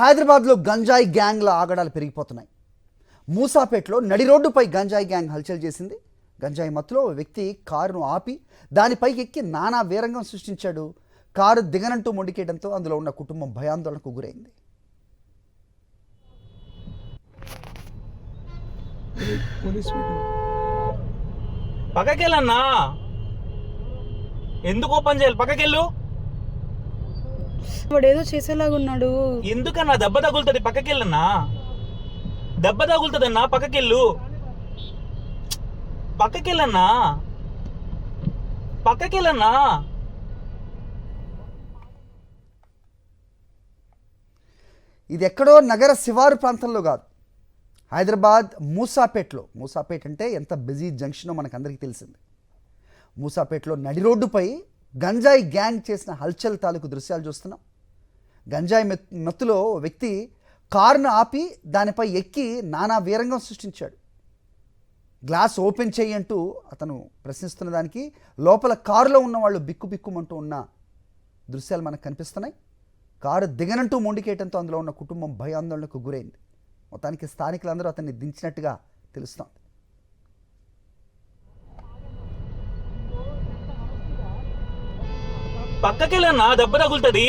హైదరాబాద్లో గంజాయి గ్యాంగ్ల ఆగడాలు పెరిగిపోతున్నాయి. మూసాపేటలో నడి రోడ్డుపై గంజాయి గ్యాంగ్ హల్చల్ చేసింది. గంజాయి మత్తులో ఓ వ్యక్తి కారును ఆపి దానిపై ఎక్కి నానా వీరంగం సృష్టించాడు. కారు దిగనంటూ మొండికేయడంతో అందులో ఉన్న కుటుంబం భయాందోళనకు గురైంది. పక్కకెళ్ళన్నా, ఎందుకు ఓపెన్ చేయాలి? పక్కకెళ్ళు. వాడు ఏదో చేసేలాగా ఉన్నాడు. ఎందుకన్నా? దెబ్బ తగులుతుంది, పక్కకెళ్ళన్నా. దెబ్బ తగులుతుందన్నా, పక్కకెళ్ళు. పక్కకెళ్ళన్నా, పక్కకెళ్ళన్నా. ఇది ఎక్కడో నగర శివారు ప్రాంతంలో కాదు, హైదరాబాద్ మూసాపేట్ అంటే ఎంత బిజీ జంక్షనో మనకందరికీ తెలిసింది. మూసాపేటలో నడి రోడ్డుపై గంజాయి గ్యాంగ్ చేసిన హల్చల్ తాలూకు దృశ్యాలు చూస్తున్నాం. గంజాయి మత్తులో వ్యక్తి కారును ఆపి దానిపై ఎక్కి నానా వీరంగం సృష్టించాడు. గ్లాస్ ఓపెన్ చేయంటూ అతను ప్రశ్నిస్తున్న దానికి లోపల కారులో ఉన్న వాళ్ళు బిక్కుబిక్కుమంటూ ఉన్న దృశ్యాలు మనకు కనిపిస్తున్నాయి. కారు దిగనంటూ మొండికేయడంతో అందులో ఉన్న కుటుంబం భయాందోళనకు గురైంది. మొత్తానికి స్థానికులందరూ అతన్ని దించినట్టుగా తెలుస్తోంది. పక్కకెళ్ళన్నా, దెబ్బ తగులుతుంది.